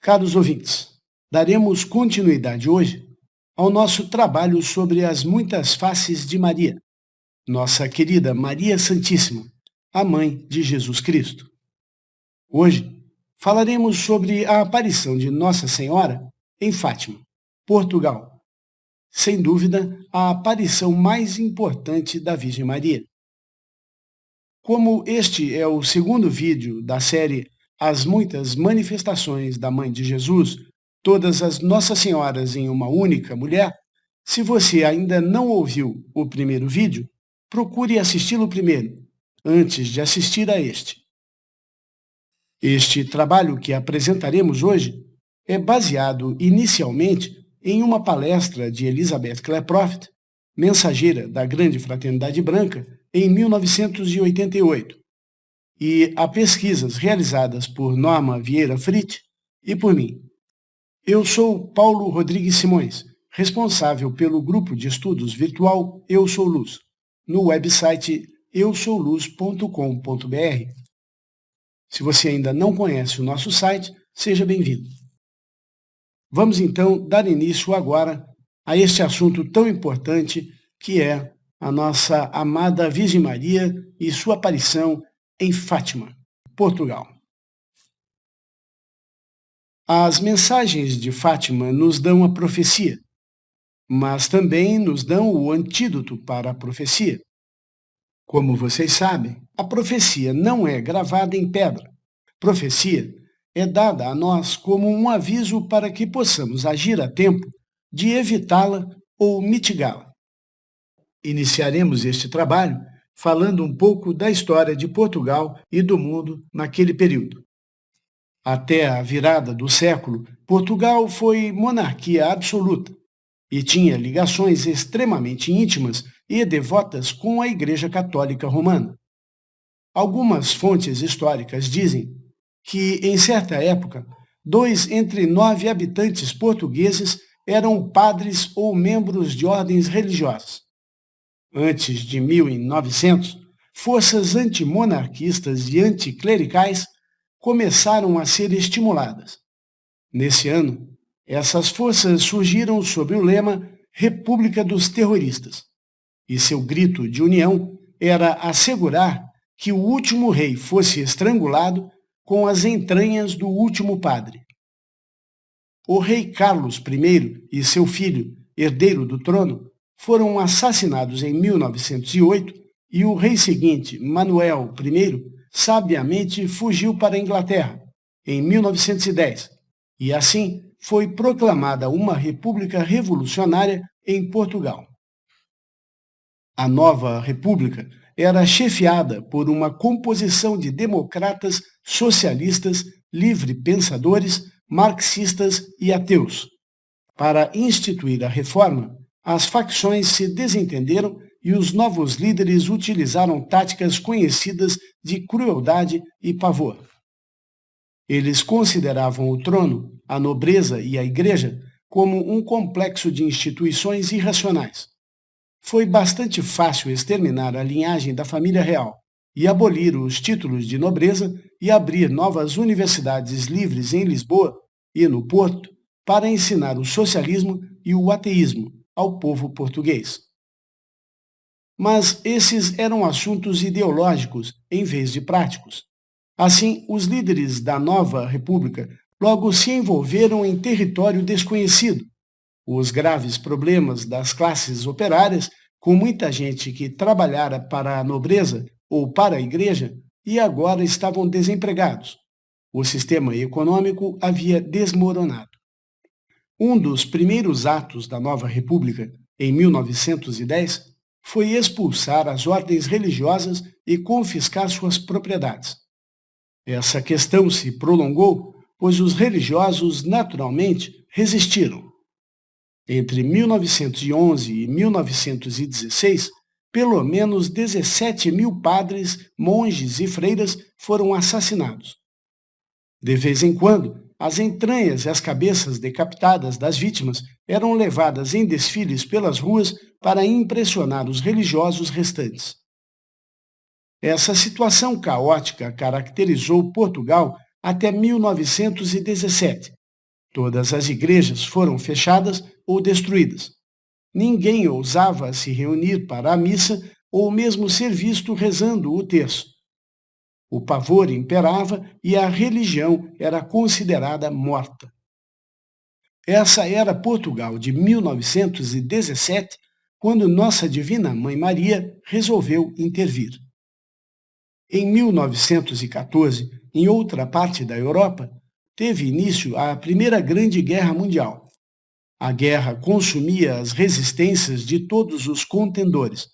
Caros ouvintes, daremos continuidade hoje ao nosso trabalho sobre as muitas faces de Maria, nossa querida Maria Santíssima, a mãe de Jesus Cristo. Hoje falaremos sobre a aparição de Nossa Senhora em Fátima, Portugal. Sem dúvida, a aparição mais importante da Virgem Maria. Como este é o segundo vídeo da série As Muitas Manifestações da Mãe de Jesus, todas as Nossas Senhoras em uma única mulher, se você ainda não ouviu o primeiro vídeo, procure assisti-lo primeiro, antes de assistir a este. Este trabalho que apresentaremos hoje é baseado inicialmente em uma palestra de Elizabeth Klaproth, mensageira da Grande Fraternidade Branca, em 1988, e a pesquisas realizadas por Norma Vieira Fritt e por mim. Eu sou Paulo Rodrigues Simões, responsável pelo grupo de estudos virtual Eu Sou Luz, no website eusouluz.com.br. Se você ainda não conhece o nosso site, seja bem-vindo. Vamos então dar início agora a este assunto tão importante que é a nossa amada Virgem Maria e sua aparição em Fátima, Portugal. As mensagens de Fátima nos dão a profecia, mas também nos dão o antídoto para a profecia. Como vocês sabem, a profecia não é gravada em pedra. Profecia é dada a nós como um aviso para que possamos agir a tempo de evitá-la ou mitigá-la. Iniciaremos este trabalho falando um pouco da história de Portugal e do mundo naquele período. Até a virada do século, Portugal foi monarquia absoluta e tinha ligações extremamente íntimas e devotas com a Igreja Católica Romana. Algumas fontes históricas dizem que, em certa época, 2 entre 9 habitantes portugueses eram padres ou membros de ordens religiosas. Antes de 1900, forças antimonarquistas e anticlericais começaram a ser estimuladas. Nesse ano, essas forças surgiram sob o lema República dos Terroristas, e seu grito de união era assegurar que o último rei fosse estrangulado com as entranhas do último padre. O rei Carlos I e seu filho, herdeiro do trono, foram assassinados em 1908 e o rei seguinte, Manuel I, sabiamente fugiu para a Inglaterra, em 1910, e assim foi proclamada uma república revolucionária em Portugal. A nova república era chefiada por uma composição de democratas, socialistas, livre-pensadores, marxistas e ateus. Para instituir a reforma, as facções se desentenderam e os novos líderes utilizaram táticas conhecidas de crueldade e pavor. Eles consideravam o trono, a nobreza e a igreja como um complexo de instituições irracionais. Foi bastante fácil exterminar a linhagem da família real e abolir os títulos de nobreza e abrir novas universidades livres em Lisboa e no Porto para ensinar o socialismo e o ateísmo ao povo português. Mas esses eram assuntos ideológicos em vez de práticos. Assim, os líderes da nova república logo se envolveram em território desconhecido. Os graves problemas das classes operárias, com muita gente que trabalhara para a nobreza ou para a igreja e agora estavam desempregados. O sistema econômico havia desmoronado. Um dos primeiros atos da nova república, em 1910, foi expulsar as ordens religiosas e confiscar suas propriedades. Essa questão se prolongou, pois os religiosos naturalmente resistiram. Entre 1911 e 1916, pelo menos 17 mil padres, monges e freiras foram assassinados. De vez em quando, as entranhas e as cabeças decapitadas das vítimas eram levadas em desfiles pelas ruas para impressionar os religiosos restantes. Essa situação caótica caracterizou Portugal até 1917, Todas as igrejas foram fechadas ou destruídas. Ninguém ousava se reunir para a missa ou mesmo ser visto rezando o terço. O pavor imperava e a religião era considerada morta. Essa era Portugal de 1917, quando Nossa Divina Mãe Maria resolveu intervir. Em 1914, em outra parte da Europa, teve início a Primeira Grande Guerra Mundial. A guerra consumia as resistências de todos os contendores.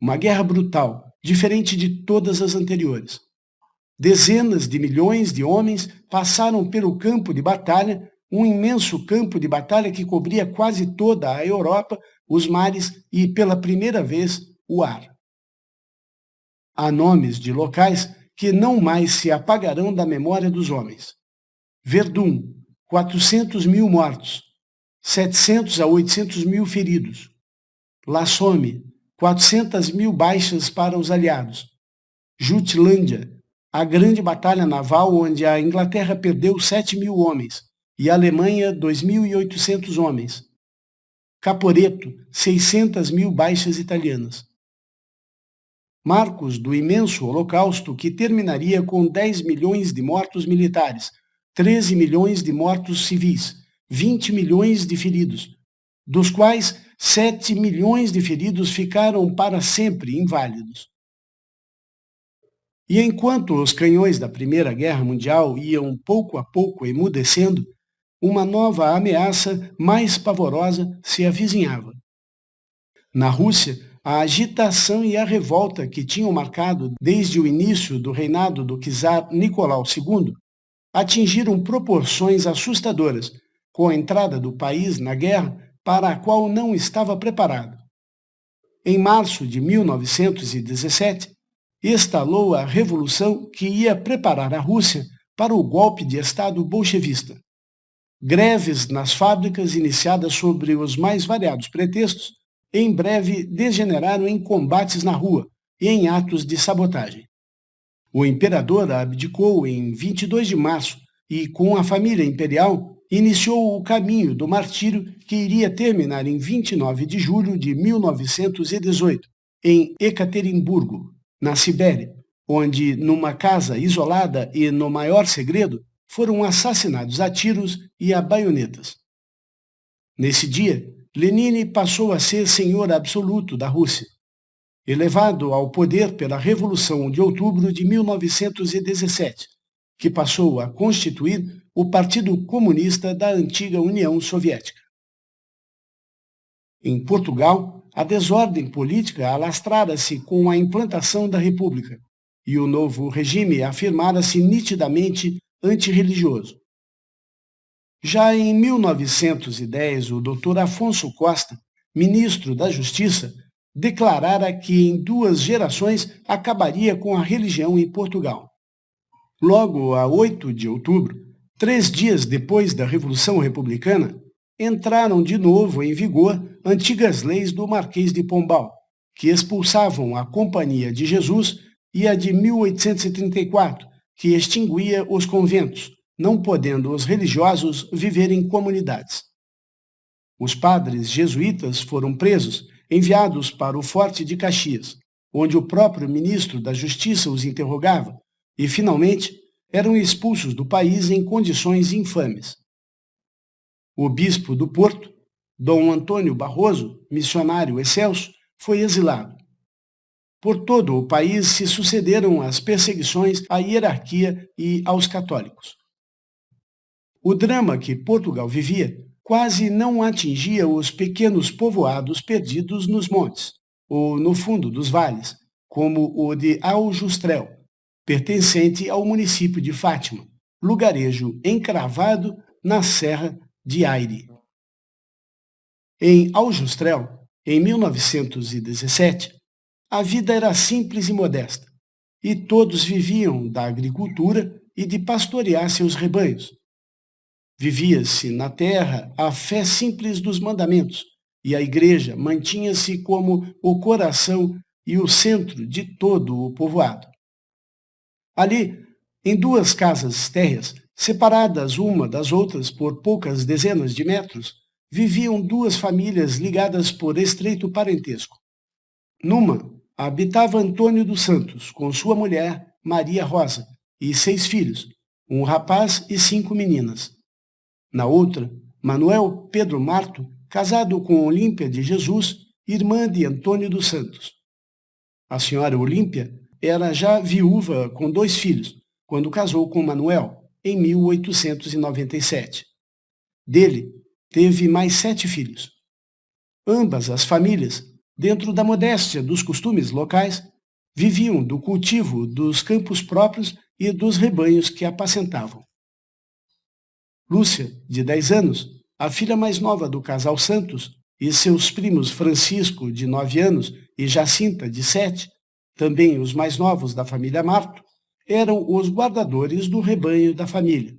Uma guerra brutal, diferente de todas as anteriores. Dezenas de milhões de homens passaram pelo campo de batalha, um imenso campo de batalha que cobria quase toda a Europa, os mares e, pela primeira vez, o ar. Há nomes de locais que não mais se apagarão da memória dos homens. Verdun, 400 mil mortos, 700 a 800 mil feridos. La Somme, 400 mil baixas para os aliados. Jutlândia, a grande batalha naval onde a Inglaterra perdeu 7 mil homens e a Alemanha 2.800 homens. Caporetto, 600 mil baixas italianas. Marcos do imenso Holocausto que terminaria com 10 milhões de mortos militares, 13 milhões de mortos civis, 20 milhões de feridos, dos quais 7 milhões de feridos ficaram para sempre inválidos. E enquanto os canhões da Primeira Guerra Mundial iam pouco a pouco emudecendo, uma nova ameaça mais pavorosa se avizinhava. Na Rússia, a agitação e a revolta que tinham marcado desde o início do reinado do czar Nicolau II atingiram proporções assustadoras, com a entrada do país na guerra para a qual não estava preparado. Em março de 1917, estalou a revolução que ia preparar a Rússia para o golpe de Estado bolchevista. Greves nas fábricas, iniciadas sobre os mais variados pretextos, em breve degeneraram em combates na rua e em atos de sabotagem. O imperador abdicou em 22 de março e, com a família imperial, iniciou o caminho do martírio que iria terminar em 29 de julho de 1918, em Ekaterimburgo, na Sibéria, onde, numa casa isolada e no maior segredo, foram assassinados a tiros e a baionetas. Nesse dia, Lenin passou a ser senhor absoluto da Rússia, elevado ao poder pela Revolução de Outubro de 1917, que passou a constituir o Partido Comunista da antiga União Soviética. Em Portugal, a desordem política alastrara-se com a implantação da República, e o novo regime afirmara-se nitidamente antirreligioso. Já em 1910, o Dr. Afonso Costa, ministro da Justiça, declarara que em 2 gerações acabaria com a religião em Portugal. Logo a 8 de outubro, 3 dias depois da Revolução Republicana, entraram de novo em vigor antigas leis do Marquês de Pombal, que expulsavam a Companhia de Jesus, e a de 1834, que extinguia os conventos, não podendo os religiosos viver em comunidades. Os padres jesuítas foram presos, enviados para o Forte de Caxias, onde o próprio ministro da Justiça os interrogava, e, finalmente, eram expulsos do país em condições infames. O bispo do Porto, Dom Antônio Barroso, missionário excelso, foi exilado. Por todo o país se sucederam as perseguições à hierarquia e aos católicos. O drama que Portugal vivia quase não atingia os pequenos povoados perdidos nos montes ou no fundo dos vales, como o de Aljustrel, pertencente ao município de Fátima, lugarejo encravado na Serra de Aire. Em Aljustrel, em 1917, a vida era simples e modesta, e todos viviam da agricultura e de pastorear seus rebanhos. Vivia-se na terra a fé simples dos mandamentos, e a igreja mantinha-se como o coração e o centro de todo o povoado. Ali, em 2 casas térreas, Separadas uma das outras por poucas dezenas de metros, viviam duas famílias ligadas por estreito parentesco. Numa, habitava Antônio dos Santos, com sua mulher, Maria Rosa, e 6 filhos, um rapaz e 5 meninas. Na outra, Manuel Pedro Marto, casado com Olímpia de Jesus, irmã de Antônio dos Santos. A senhora Olímpia era já viúva com 2 filhos, quando casou com Manuel, em 1897. Dele, teve mais 7 filhos. Ambas as famílias, dentro da modéstia dos costumes locais, viviam do cultivo dos campos próprios e dos rebanhos que apacentavam. Lúcia, de 10 anos, a filha mais nova do casal Santos, e seus primos Francisco, de 9 anos, e Jacinta, de 7, também os mais novos da família Marto, eram os guardadores do rebanho da família.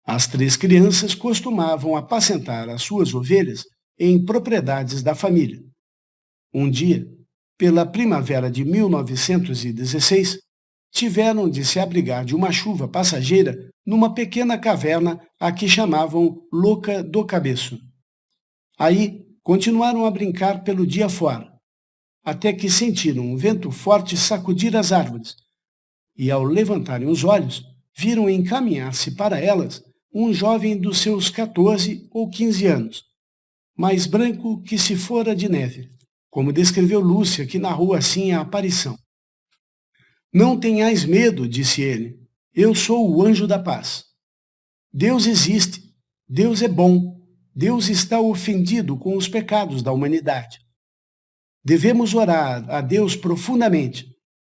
As 3 crianças costumavam apacentar as suas ovelhas em propriedades da família. Um dia, pela primavera de 1916, tiveram de se abrigar de uma chuva passageira numa pequena caverna a que chamavam Louca do Cabeço. Aí, continuaram a brincar pelo dia fora, até que sentiram um vento forte sacudir as árvores, e ao levantarem os olhos, viram encaminhar-se para elas um jovem dos seus 14 ou 15 anos, mais branco que se fora de neve, como descreveu Lúcia, que narrou assim a aparição. Não tenhais medo, disse ele, eu sou o anjo da paz. Deus existe, Deus é bom, Deus está ofendido com os pecados da humanidade. Devemos orar a Deus profundamente,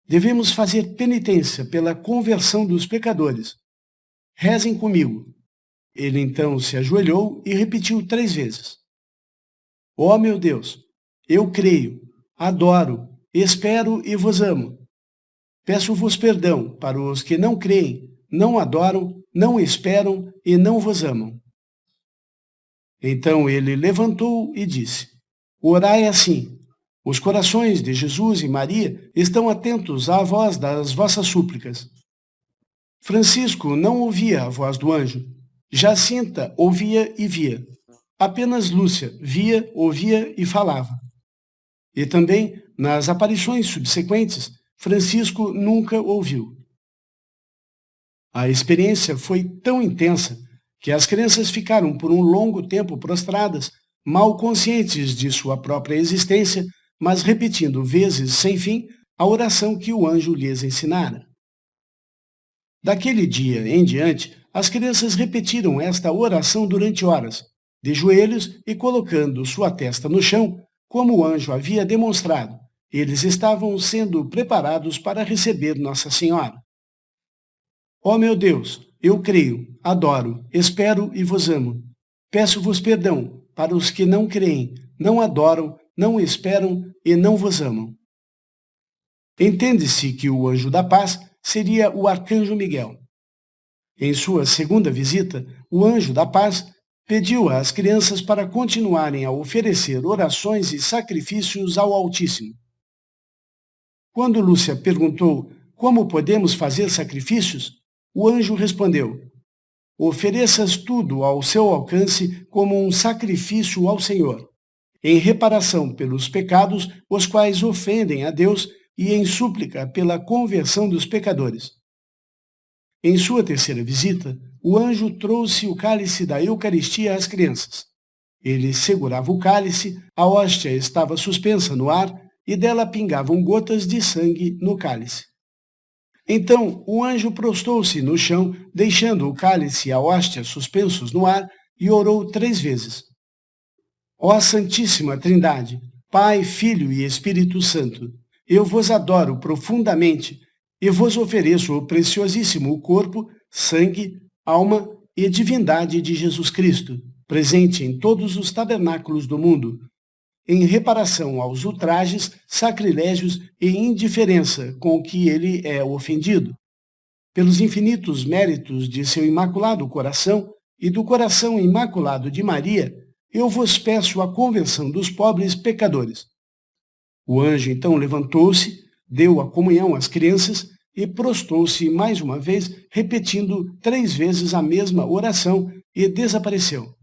devemos fazer penitência pela conversão dos pecadores. Rezem comigo. Ele então se ajoelhou e repetiu 3 vezes. Ó meu Deus, eu creio, adoro, espero e vos amo. Peço-vos perdão para os que não creem, não adoram, não esperam e não vos amam. Então ele levantou e disse, orai assim, os corações de Jesus e Maria estão atentos à voz das vossas súplicas. Francisco não ouvia a voz do anjo, Jacinta ouvia e via. Apenas Lúcia via, ouvia e falava. E também, nas aparições subsequentes, Francisco nunca ouviu. A experiência foi tão intensa que as crianças ficaram por um longo tempo prostradas, mal conscientes de sua própria existência, mas repetindo vezes sem fim a oração que o anjo lhes ensinara. Daquele dia em diante, as crianças repetiram esta oração durante horas, de joelhos e colocando sua testa no chão, como o anjo havia demonstrado. Eles estavam sendo preparados para receber Nossa Senhora. Ó meu Deus, eu creio, adoro, espero e vos amo. Peço-vos perdão para os que não creem, não adoram, não esperam e não vos amam. Entende-se que o anjo da paz seria o arcanjo Miguel. Em sua segunda visita, o anjo da paz pediu às crianças para continuarem a oferecer orações e sacrifícios ao Altíssimo. Quando Lúcia perguntou como podemos fazer sacrifícios, o anjo respondeu, ofereças tudo ao seu alcance como um sacrifício ao Senhor, em reparação pelos pecados os quais ofendem a Deus e em súplica pela conversão dos pecadores. Em sua terceira visita, o anjo trouxe o cálice da Eucaristia às crianças. Ele segurava o cálice, a hóstia estava suspensa no ar e dela pingavam gotas de sangue no cálice. Então o anjo prostou-se no chão, deixando o cálice e a hóstia suspensos no ar, e orou 3 vezes. Ó Santíssima Trindade, Pai, Filho e Espírito Santo, eu vos adoro profundamente e vos ofereço o preciosíssimo corpo, sangue, alma e divindade de Jesus Cristo, presente em todos os tabernáculos do mundo, em reparação aos ultrajes, sacrilégios e indiferença com que ele é ofendido. Pelos infinitos méritos de seu imaculado coração e do coração imaculado de Maria, eu vos peço a conversão dos pobres pecadores. O anjo então levantou-se, deu a comunhão às crianças e prostrou-se mais uma vez, repetindo 3 vezes a mesma oração, e desapareceu.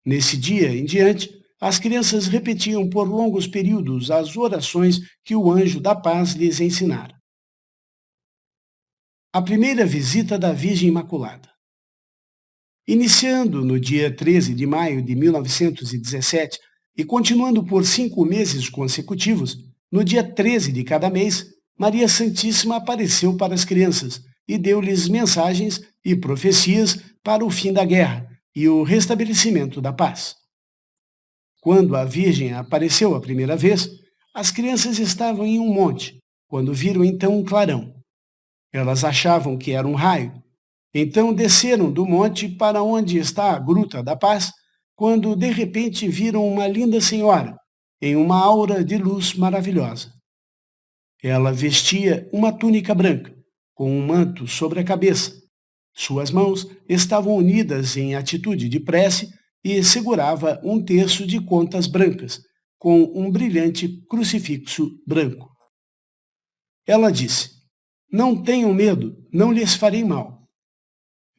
Nesse dia em diante, as crianças repetiam por longos períodos as orações que o anjo da paz lhes ensinara. A primeira visita da Virgem Imaculada. Iniciando no dia 13 de maio de 1917 e continuando por 5 meses consecutivos, no dia 13 de cada mês, Maria Santíssima apareceu para as crianças e deu-lhes mensagens e profecias para o fim da guerra e o restabelecimento da paz. Quando a Virgem apareceu a primeira vez, as crianças estavam em um monte, quando viram então um clarão. Elas achavam que era um raio. Então desceram do monte para onde está a Gruta da Paz, quando de repente viram uma linda senhora, em uma aura de luz maravilhosa. Ela vestia uma túnica branca, com um manto sobre a cabeça. Suas mãos estavam unidas em atitude de prece e segurava um terço de contas brancas, com um brilhante crucifixo branco. Ela disse: "Não tenham medo, não lhes farei mal."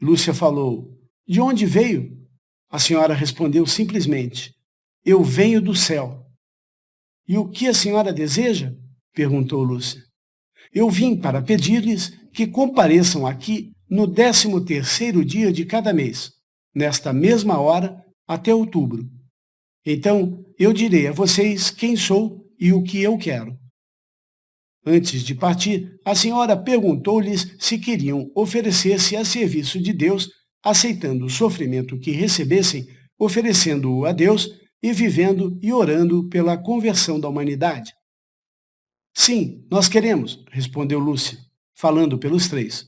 Lúcia falou: "De onde veio?" A senhora respondeu simplesmente: "Eu venho do céu." "E o que a senhora deseja?" perguntou Lúcia. "Eu vim para pedir-lhes que compareçam aqui no 13º dia de cada mês, nesta mesma hora, até outubro. Então eu direi a vocês quem sou e o que eu quero." Antes de partir, a senhora perguntou-lhes se queriam oferecer-se a serviço de Deus, aceitando o sofrimento que recebessem, oferecendo-o a Deus e vivendo e orando pela conversão da humanidade. "Sim, nós queremos", respondeu Lúcia, falando pelos 3.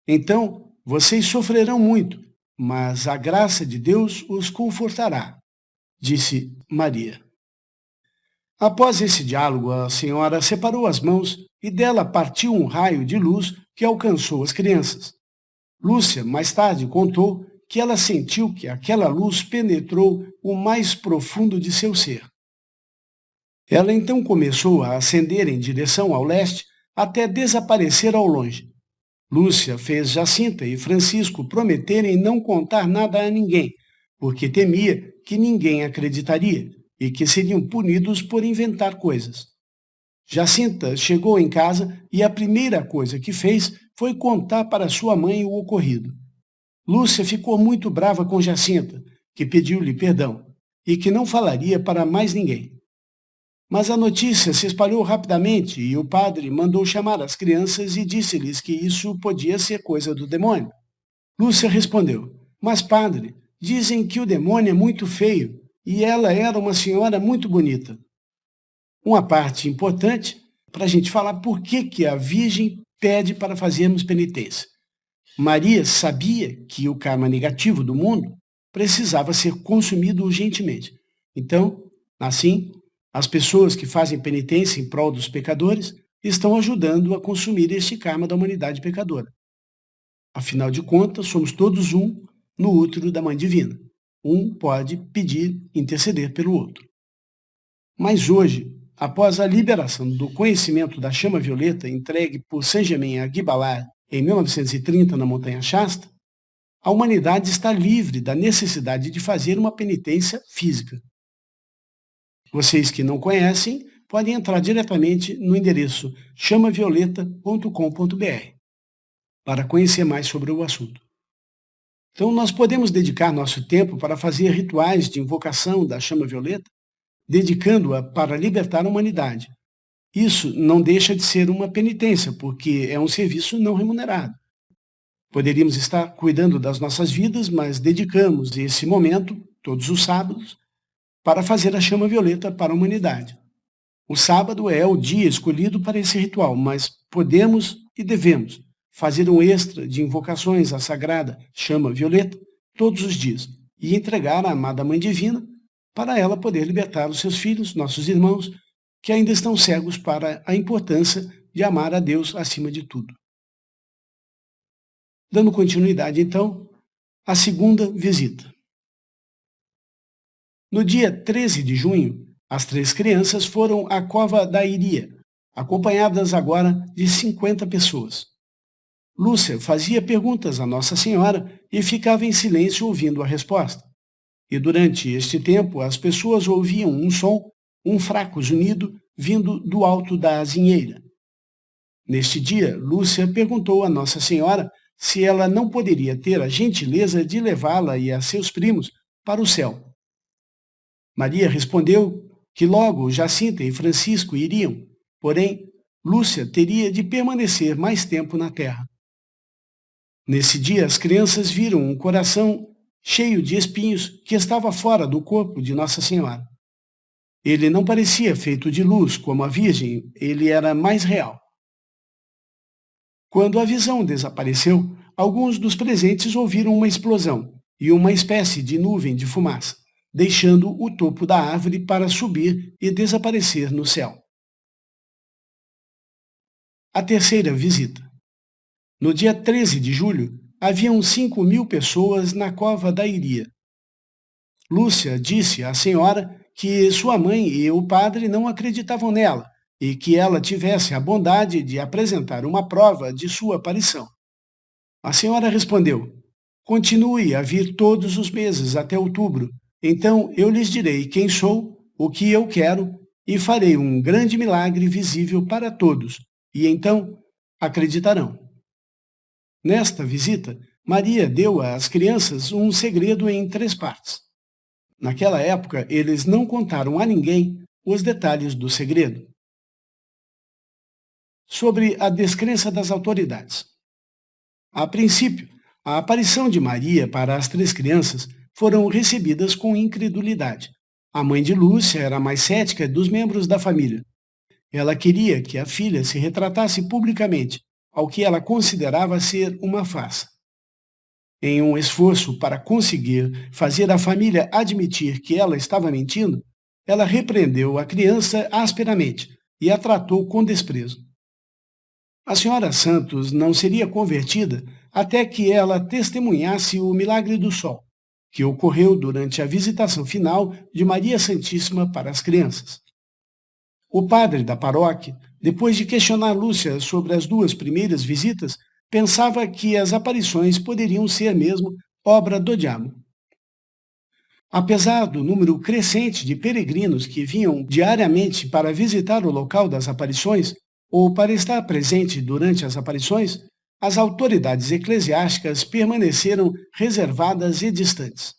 "Então, vocês sofrerão muito, mas a graça de Deus os confortará", disse Maria. Após esse diálogo, a senhora separou as mãos e dela partiu um raio de luz que alcançou as crianças. Lúcia, mais tarde, contou que ela sentiu que aquela luz penetrou o mais profundo de seu ser. Ela então começou a ascender em direção ao leste até desaparecer ao longe. Lúcia fez Jacinta e Francisco prometerem não contar nada a ninguém, porque temia que ninguém acreditaria e que seriam punidos por inventar coisas. Jacinta chegou em casa e a primeira coisa que fez foi contar para sua mãe o ocorrido. Lúcia ficou muito brava com Jacinta, que pediu-lhe perdão e que não falaria para mais ninguém. Mas a notícia se espalhou rapidamente e o padre mandou chamar as crianças e disse-lhes que isso podia ser coisa do demônio. Lúcia respondeu: "Mas, padre, dizem que o demônio é muito feio e ela era uma senhora muito bonita." Uma parte importante para a gente falar por que a Virgem pede para fazermos penitência. Maria sabia que o karma negativo do mundo precisava ser consumido urgentemente. Então, assim, as pessoas que fazem penitência em prol dos pecadores estão ajudando a consumir este karma da humanidade pecadora. Afinal de contas, somos todos um no útero da Mãe Divina. Um pode pedir, interceder pelo outro. Mas hoje, após a liberação do conhecimento da chama violeta entregue por Saint-Germain a Guy Ballard em 1930 na Montanha Shasta, a humanidade está livre da necessidade de fazer uma penitência física. Vocês que não conhecem podem entrar diretamente no endereço chamavioleta.com.br para conhecer mais sobre o assunto. Então, nós podemos dedicar nosso tempo para fazer rituais de invocação da chama violeta, dedicando-a para libertar a humanidade. Isso não deixa de ser uma penitência, porque é um serviço não remunerado. Poderíamos estar cuidando das nossas vidas, mas dedicamos esse momento, todos os sábados, para fazer a chama violeta para a humanidade. O sábado é o dia escolhido para esse ritual, mas podemos e devemos fazer um extra de invocações à sagrada chama violeta todos os dias e entregar à amada Mãe Divina para ela poder libertar os seus filhos, nossos irmãos, que ainda estão cegos para a importância de amar a Deus acima de tudo. Dando continuidade, então, à segunda visita. No dia 13 de junho, as 3 crianças foram à cova da Iria, acompanhadas agora de 50 pessoas. Lúcia fazia perguntas a Nossa Senhora e ficava em silêncio ouvindo a resposta. E durante este tempo as pessoas ouviam um som, um fraco zunido, vindo do alto da azinheira. Neste dia, Lúcia perguntou a Nossa Senhora se ela não poderia ter a gentileza de levá-la e a seus primos para o céu. Maria respondeu que logo Jacinta e Francisco iriam, porém, Lúcia teria de permanecer mais tempo na terra. Nesse dia, as crianças viram um coração cheio de espinhos que estava fora do corpo de Nossa Senhora. Ele não parecia feito de luz como a Virgem, ele era mais real. Quando a visão desapareceu, alguns dos presentes ouviram uma explosão e uma espécie de nuvem de fumaça, deixando o topo da árvore para subir e desaparecer no céu. A terceira visita. No dia 13 de julho, haviam 5.000 pessoas na cova da Iria. Lúcia disse à senhora que sua mãe e o padre não acreditavam nela e que ela tivesse a bondade de apresentar uma prova de sua aparição. A senhora respondeu: continue a vir todos os meses até outubro, então eu lhes direi quem sou, o que eu quero e farei um grande milagre visível para todos, e então acreditarão. Nesta visita, Maria deu às crianças um segredo em 3 partes. Naquela época, eles não contaram a ninguém os detalhes do segredo. Sobre a descrença das autoridades. A princípio, a aparição de Maria para as 3 crianças foram recebidas com incredulidade. A mãe de Lúcia era a mais cética dos membros da família. Ela queria que a filha se retratasse publicamente, ao que ela considerava ser uma farsa. Em um esforço para conseguir fazer a família admitir que ela estava mentindo, ela repreendeu a criança asperamente e a tratou com desprezo. A senhora Santos não seria convertida até que ela testemunhasse o milagre do sol, que ocorreu durante a visitação final de Maria Santíssima para as crianças. O padre da paróquia, depois de questionar Lúcia sobre as 2 primeiras visitas, pensava que as aparições poderiam ser mesmo obra do diabo. Apesar do número crescente de peregrinos que vinham diariamente para visitar o local das aparições ou para estar presente durante as aparições, as autoridades eclesiásticas permaneceram reservadas e distantes.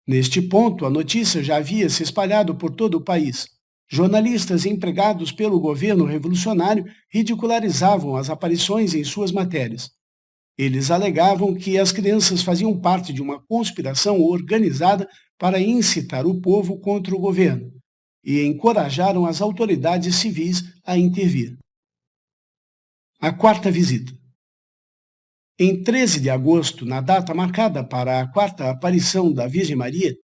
Neste ponto, a notícia já havia se espalhado por todo o país. Jornalistas empregados pelo governo revolucionário ridicularizavam as aparições em suas matérias. Eles alegavam que as crianças faziam parte de uma conspiração organizada para incitar o povo contra o governo e encorajaram as autoridades civis a intervir. A 4ª visita. Em 13 de agosto, na data marcada para a 4ª aparição da Virgem Maria,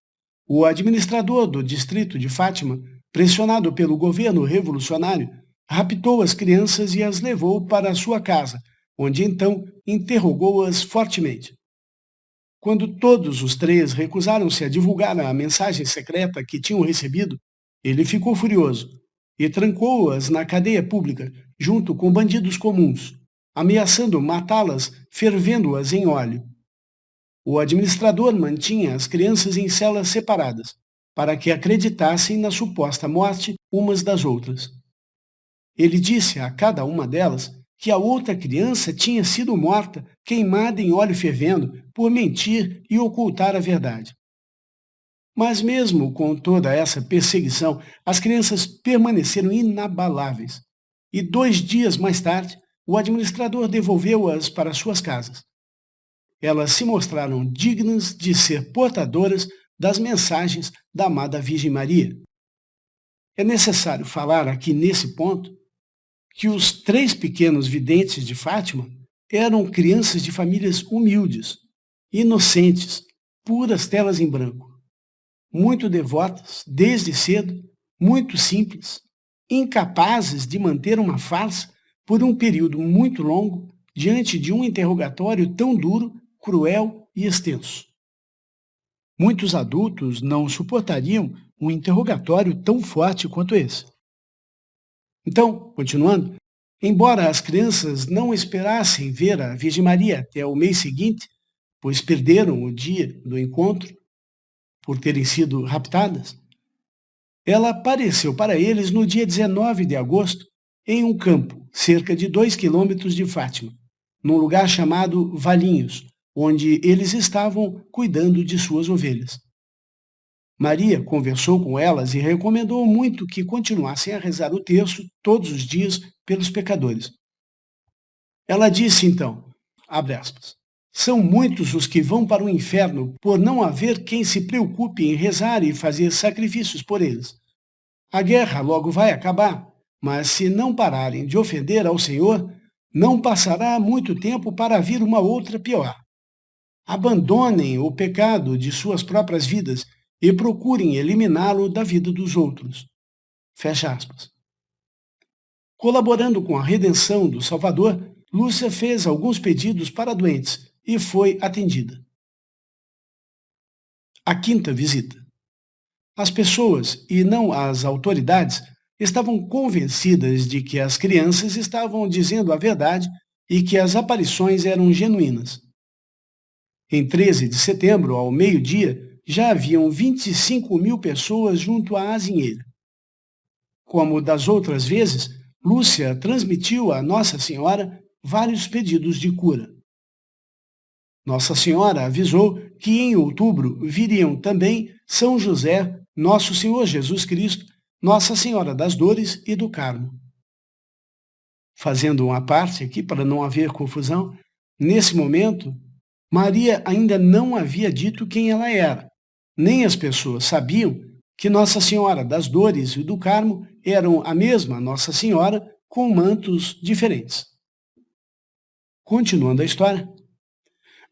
o administrador do distrito de Fátima, pressionado pelo governo revolucionário, raptou as crianças e as levou para a sua casa, onde então interrogou-as fortemente. Quando todos os 3 recusaram-se a divulgar a mensagem secreta que tinham recebido, ele ficou furioso e trancou-as na cadeia pública, junto com bandidos comuns, ameaçando matá-las, fervendo-as em óleo. O administrador mantinha as crianças em celas separadas, para que acreditassem na suposta morte umas das outras. Ele disse a cada uma delas que a outra criança tinha sido morta, queimada em óleo fervendo, por mentir e ocultar a verdade. Mas mesmo com toda essa perseguição, as crianças permaneceram inabaláveis. E 2 dias mais tarde, o administrador devolveu-as para suas casas. Elas se mostraram dignas de ser portadoras das mensagens da amada Virgem Maria. É necessário falar aqui nesse ponto que os 3 pequenos videntes de Fátima eram crianças de famílias humildes, inocentes, puras telas em branco, muito devotas desde cedo, muito simples, incapazes de manter uma farsa por um período muito longo diante de um interrogatório tão duro, cruel e extenso. Muitos adultos não suportariam um interrogatório tão forte quanto esse. Então, continuando, embora as crianças não esperassem ver a Virgem Maria até o mês seguinte, pois perderam o dia do encontro por terem sido raptadas, ela apareceu para eles no dia 19 de agosto, em um campo, cerca de 2 quilômetros de Fátima, num lugar chamado Valinhos, onde eles estavam cuidando de suas ovelhas. Maria conversou com elas e recomendou muito que continuassem a rezar o terço todos os dias pelos pecadores. Ela disse então, abre aspas, são muitos os que vão para o inferno por não haver quem se preocupe em rezar e fazer sacrifícios por eles. A guerra logo vai acabar, mas se não pararem de ofender ao Senhor, não passará muito tempo para vir uma outra pior. Abandonem o pecado de suas próprias vidas e procurem eliminá-lo da vida dos outros. Fecha aspas. Colaborando com a redenção do Salvador, Lúcia fez alguns pedidos para doentes e foi atendida. A quinta visita. As pessoas, e não as autoridades, estavam convencidas de que as crianças estavam dizendo a verdade e que as aparições eram genuínas. Em 13 de setembro, ao meio-dia, já haviam 25.000 pessoas junto à azinheira. Como das outras vezes, Lúcia transmitiu a Nossa Senhora vários pedidos de cura. Nossa Senhora avisou que em outubro viriam também São José, Nosso Senhor Jesus Cristo, Nossa Senhora das Dores e do Carmo. Fazendo uma parte aqui para não haver confusão, nesse momento, Maria ainda não havia dito quem ela era, nem as pessoas sabiam que Nossa Senhora das Dores e do Carmo eram a mesma Nossa Senhora com mantos diferentes. Continuando a história,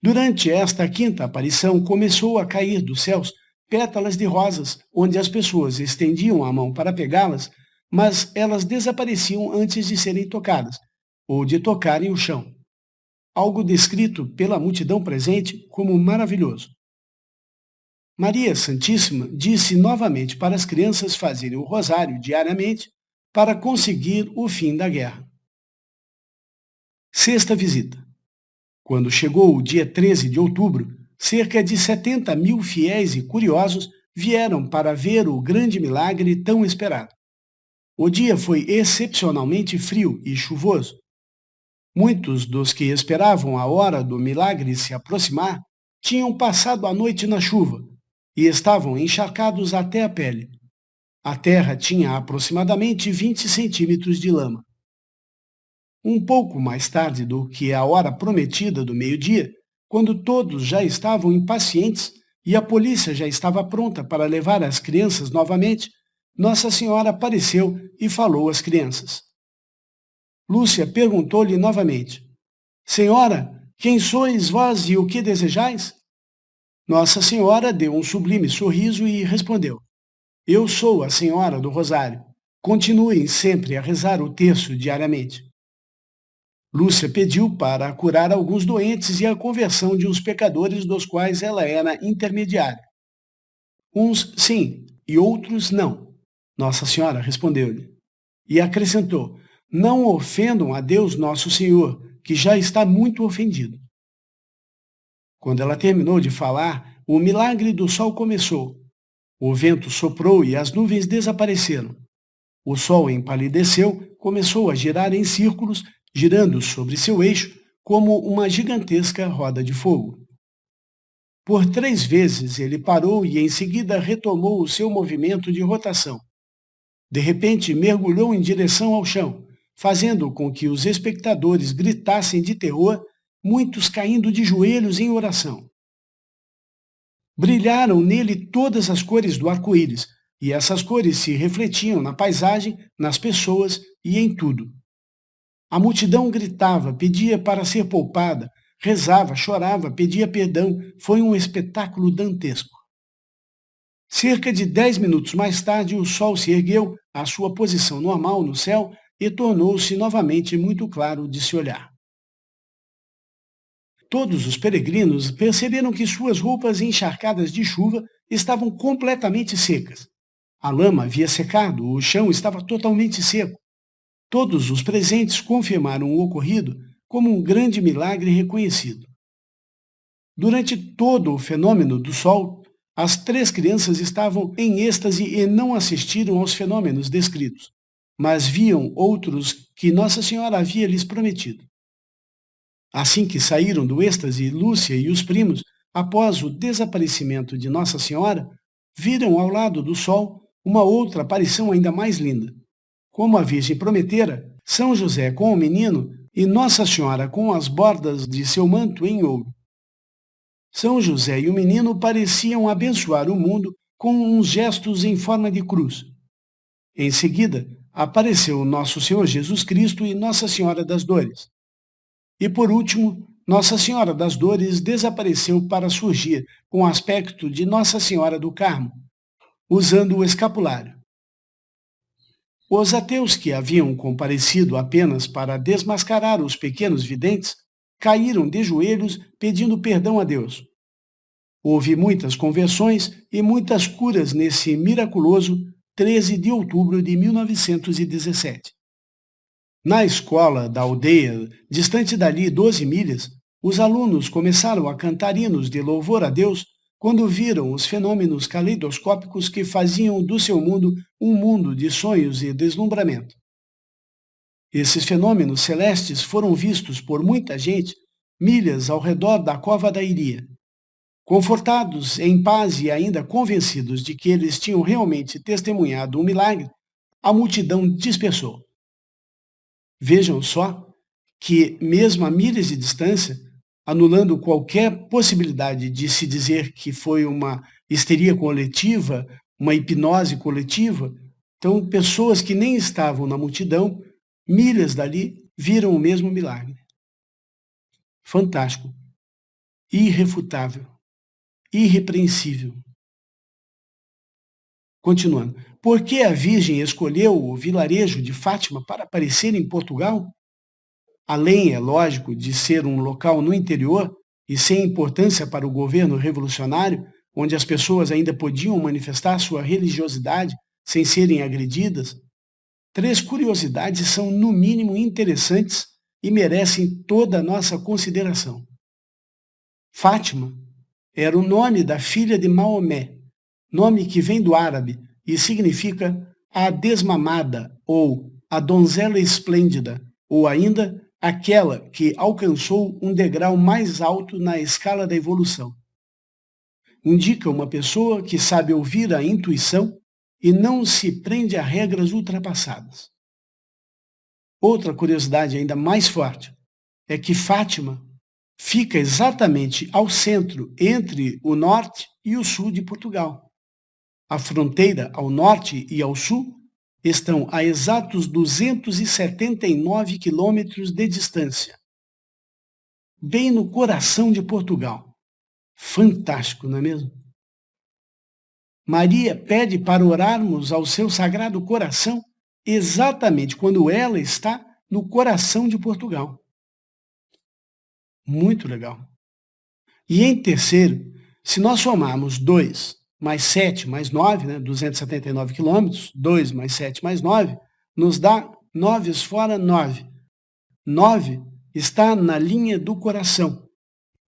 durante esta quinta aparição começou a cair dos céus pétalas de rosas, onde as pessoas estendiam a mão para pegá-las, mas elas desapareciam antes de serem tocadas, ou de tocarem o chão. Algo descrito pela multidão presente como maravilhoso. Maria Santíssima disse novamente para as crianças fazerem o rosário diariamente para conseguir o fim da guerra. Sexta visita. Quando chegou o dia 13 de outubro, cerca de 70.000 fiéis e curiosos vieram para ver o grande milagre tão esperado. O dia foi excepcionalmente frio e chuvoso. Muitos dos que esperavam a hora do milagre se aproximar tinham passado a noite na chuva e estavam encharcados até a pele. A terra tinha aproximadamente 20 centímetros de lama. Um pouco mais tarde do que a hora prometida do meio-dia, quando todos já estavam impacientes e a polícia já estava pronta para levar as crianças novamente, Nossa Senhora apareceu e falou às crianças. Lúcia perguntou-lhe novamente, Senhora, quem sois vós e o que desejais? Nossa Senhora deu um sublime sorriso e respondeu, Eu sou a Senhora do Rosário. Continuem sempre a rezar o terço diariamente. Lúcia pediu para curar alguns doentes e a conversão de uns pecadores dos quais ela era intermediária. Uns sim e outros não. Nossa Senhora respondeu-lhe. E acrescentou, não ofendam a Deus nosso Senhor, que já está muito ofendido. Quando ela terminou de falar, o milagre do sol começou. O vento soprou e as nuvens desapareceram. O sol empalideceu, começou a girar em círculos, girando sobre seu eixo como uma gigantesca roda de fogo. Por 3 vezes ele parou e em seguida retomou o seu movimento de rotação. De repente mergulhou em direção ao chão, fazendo com que os espectadores gritassem de terror, muitos caindo de joelhos em oração. Brilharam nele todas as cores do arco-íris, e essas cores se refletiam na paisagem, nas pessoas e em tudo. A multidão gritava, pedia para ser poupada, rezava, chorava, pedia perdão. Foi um espetáculo dantesco. Cerca de 10 minutos mais tarde, o sol se ergueu à sua posição normal no céu e tornou-se novamente muito claro de se olhar. Todos os peregrinos perceberam que suas roupas encharcadas de chuva estavam completamente secas. A lama havia secado, o chão estava totalmente seco. Todos os presentes confirmaram o ocorrido como um grande milagre reconhecido. Durante todo o fenômeno do sol, as três crianças estavam em êxtase e não assistiram aos fenômenos descritos, mas viam outros que Nossa Senhora havia lhes prometido. Assim que saíram do êxtase, Lúcia e os primos, após o desaparecimento de Nossa Senhora, viram ao lado do sol uma outra aparição ainda mais linda. Como a Virgem prometera, São José com o menino e Nossa Senhora com as bordas de seu manto em ouro. São José e o menino pareciam abençoar o mundo com uns gestos em forma de cruz. Em seguida, apareceu Nosso Senhor Jesus Cristo e Nossa Senhora das Dores. E por último, Nossa Senhora das Dores desapareceu para surgir com o aspecto de Nossa Senhora do Carmo, usando o escapulário. Os ateus que haviam comparecido apenas para desmascarar os pequenos videntes caíram de joelhos pedindo perdão a Deus. Houve muitas conversões e muitas curas nesse miraculoso 13 de outubro de 1917. Na escola da aldeia, distante dali 12 milhas, os alunos começaram a cantar hinos de louvor a Deus quando viram os fenômenos caleidoscópicos que faziam do seu mundo um mundo de sonhos e deslumbramento. Esses fenômenos celestes foram vistos por muita gente milhas ao redor da cova da Iria. Confortados, em paz e ainda convencidos de que eles tinham realmente testemunhado um milagre, a multidão dispersou. Vejam só que, mesmo a milhas de distância, anulando qualquer possibilidade de se dizer que foi uma histeria coletiva, uma hipnose coletiva, então pessoas que nem estavam na multidão, milhas dali, viram o mesmo milagre. Fantástico, irrefutável, irrepreensível. Continuando, por que a Virgem escolheu o vilarejo de Fátima para aparecer em Portugal? Além, é lógico, de ser um local no interior e sem importância para o governo revolucionário, onde as pessoas ainda podiam manifestar sua religiosidade sem serem agredidas, três curiosidades são no mínimo interessantes e merecem toda a nossa consideração. Fátima era o nome da filha de Maomé, nome que vem do árabe e significa a desmamada ou a donzela esplêndida, ou ainda aquela que alcançou um degrau mais alto na escala da evolução. Indica uma pessoa que sabe ouvir a intuição e não se prende a regras ultrapassadas. Outra curiosidade ainda mais forte é que Fátima fica exatamente ao centro entre o norte e o sul de Portugal. A fronteira ao norte e ao sul estão a exatos 279 quilômetros de distância. Bem no coração de Portugal. Fantástico, não é mesmo? Maria pede para orarmos ao seu sagrado coração exatamente quando ela está no coração de Portugal. Muito legal. E em terceiro, se nós somarmos 2 mais 7 mais 9, 279 quilômetros, 2 mais 7 mais 9, nos dá 9 fora 9. 9 está na linha do coração,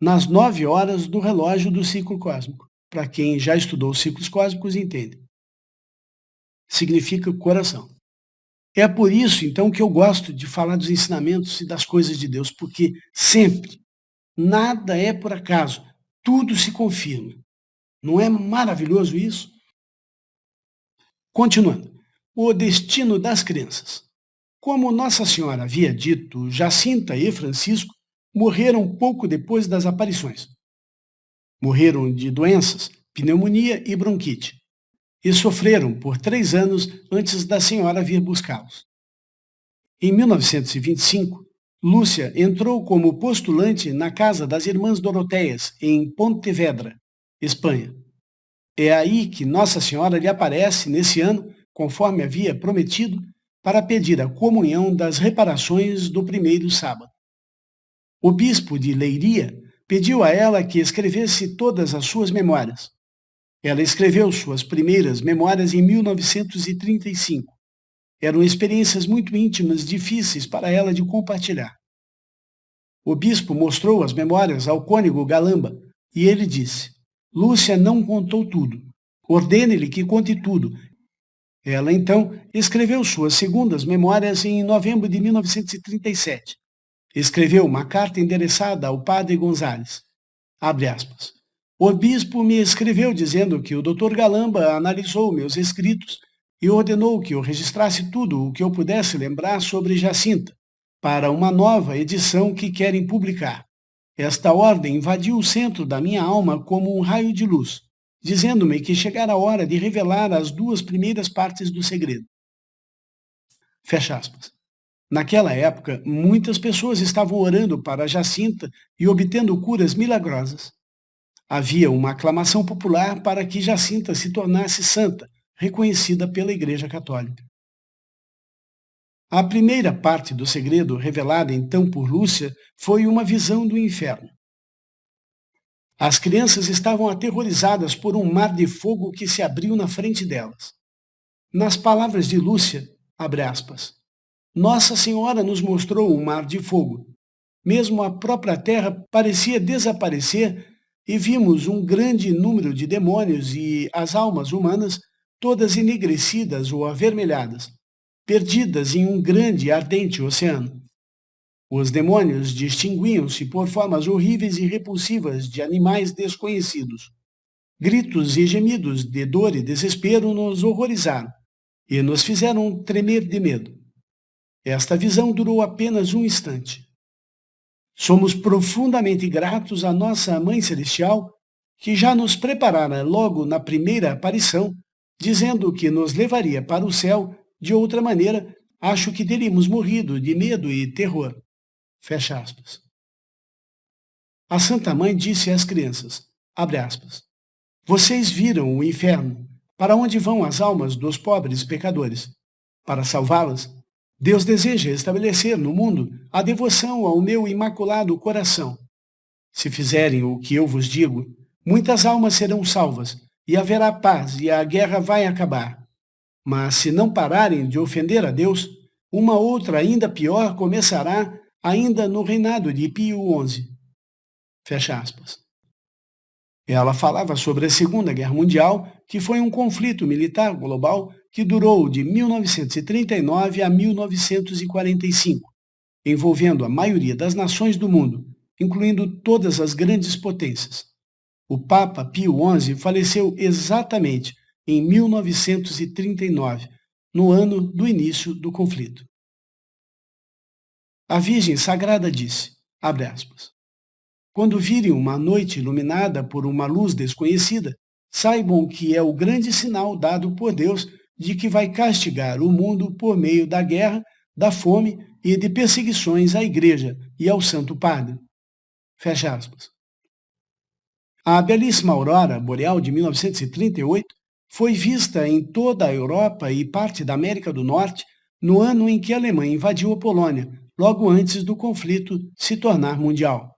nas 9 horas do relógio do ciclo cósmico. Para quem já estudou os ciclos cósmicos, entende. Significa coração. É por isso, então, que eu gosto de falar dos ensinamentos e das coisas de Deus, porque sempre, nada é por acaso, tudo se confirma. Não é maravilhoso isso? Continuando, o destino das crianças. Como Nossa Senhora havia dito, Jacinta e Francisco morreram pouco depois das aparições. Morreram de doenças, pneumonia e bronquite, e sofreram por 3 anos antes da Senhora vir buscá-los. Em 1925, Lúcia entrou como postulante na casa das Irmãs Doroteias, em Pontevedra, Espanha. É aí que Nossa Senhora lhe aparece nesse ano, conforme havia prometido, para pedir a comunhão das reparações do primeiro sábado. O bispo de Leiria pediu a ela que escrevesse todas as suas memórias. Ela escreveu suas primeiras memórias em 1935. Eram experiências muito íntimas, difíceis para ela de compartilhar. O bispo mostrou as memórias ao cônego Galamba e ele disse: Lúcia não contou tudo. Ordene-lhe que conte tudo. Ela, então, escreveu suas segundas memórias em novembro de 1937. Escreveu uma carta endereçada ao padre Gonzales. Abre aspas. O bispo me escreveu dizendo que o Dr. Galamba analisou meus escritos e ordenou que eu registrasse tudo o que eu pudesse lembrar sobre Jacinta, para uma nova edição que querem publicar. Esta ordem invadiu o centro da minha alma como um raio de luz, dizendo-me que chegara a hora de revelar as 2 primeiras partes do segredo. Fecha aspas. Naquela época, muitas pessoas estavam orando para Jacinta e obtendo curas milagrosas. Havia uma aclamação popular para que Jacinta se tornasse santa, reconhecida pela Igreja Católica. A primeira parte do segredo, revelada então por Lúcia, foi uma visão do inferno. As crianças estavam aterrorizadas por um mar de fogo que se abriu na frente delas. Nas palavras de Lúcia, abre aspas, Nossa Senhora nos mostrou um mar de fogo. Mesmo a própria terra parecia desaparecer e vimos um grande número de demônios e as almas humanas todas enegrecidas ou avermelhadas, perdidas em um grande e ardente oceano. Os demônios distinguiam-se por formas horríveis e repulsivas de animais desconhecidos. Gritos e gemidos de dor e desespero nos horrorizaram e nos fizeram tremer de medo. Esta visão durou apenas um instante. Somos profundamente gratos à nossa Mãe Celestial, que já nos preparara logo na primeira aparição, dizendo que nos levaria para o céu. De outra maneira, acho que teríamos morrido de medo e terror. Fecha aspas. A Santa Mãe disse às crianças, abre aspas, Vocês viram o inferno, para onde vão as almas dos pobres pecadores. Para salvá-las, Deus deseja estabelecer no mundo a devoção ao meu imaculado coração. Se fizerem o que eu vos digo, muitas almas serão salvas, e haverá paz e a guerra vai acabar. Mas se não pararem de ofender a Deus, uma outra ainda pior começará ainda no reinado de Pio XI. Fecha aspas. Ela falava sobre a Segunda Guerra Mundial, que foi um conflito militar global que durou de 1939 a 1945, envolvendo a maioria das nações do mundo, incluindo todas as grandes potências. O Papa Pio XI faleceu exatamente em 1939, no ano do início do conflito. A Virgem Sagrada disse, abre aspas, Quando virem uma noite iluminada por uma luz desconhecida, saibam que é o grande sinal dado por Deus de que vai castigar o mundo por meio da guerra, da fome e de perseguições à Igreja e ao Santo Padre. Fecha aspas. A belíssima aurora boreal de 1938 foi vista em toda a Europa e parte da América do Norte no ano em que a Alemanha invadiu a Polônia, logo antes do conflito se tornar mundial.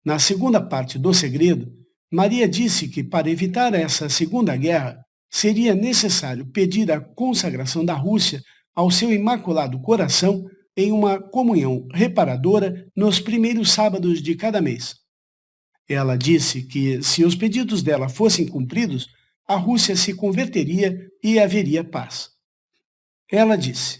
Na segunda parte do segredo, Maria disse que para evitar essa segunda guerra, seria necessário pedir a consagração da Rússia ao seu Imaculado Coração em uma comunhão reparadora nos primeiros sábados de cada mês. Ela disse que, se os pedidos dela fossem cumpridos, a Rússia se converteria e haveria paz. Ela disse,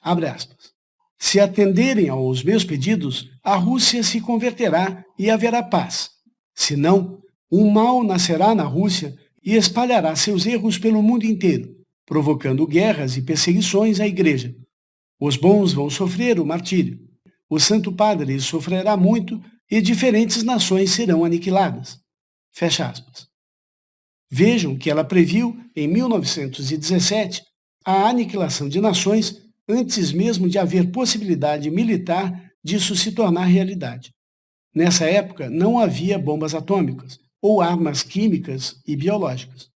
abre aspas, se atenderem aos meus pedidos, a Rússia se converterá e haverá paz. Se não, o mal nascerá na Rússia e espalhará seus erros pelo mundo inteiro, provocando guerras e perseguições à Igreja. Os bons vão sofrer o martírio. O Santo Padre sofrerá muito e diferentes nações serão aniquiladas. Fecha aspas. Vejam que ela previu, em 1917, a aniquilação de nações antes mesmo de haver possibilidade militar disso se tornar realidade. Nessa época, não havia bombas atômicas ou armas químicas e biológicas.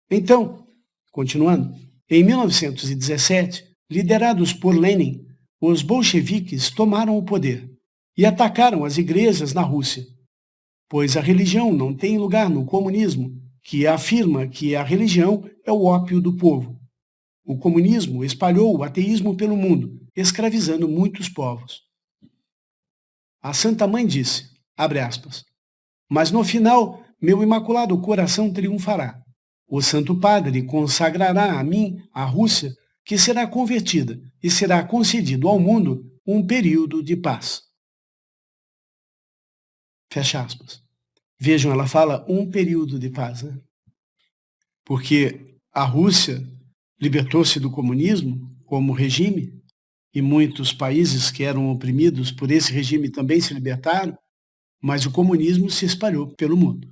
Então, continuando, em 1917, liderados por Lenin, os bolcheviques tomaram o poder e atacaram as igrejas na Rússia, pois a religião não tem lugar no comunismo, que afirma que a religião é o ópio do povo. o comunismo espalhou o ateísmo pelo mundo, escravizando muitos povos. A Santa Mãe disse, abre aspas, mas no final meu imaculado coração triunfará. O Santo Padre consagrará a mim a Rússia, que será convertida e será concedido ao mundo um período de paz. Fecha aspas. Vejam, ela fala um período de paz, né? Porque a Rússia libertou-se do comunismo como regime, e muitos países que eram oprimidos por esse regime também se libertaram, mas o comunismo se espalhou pelo mundo.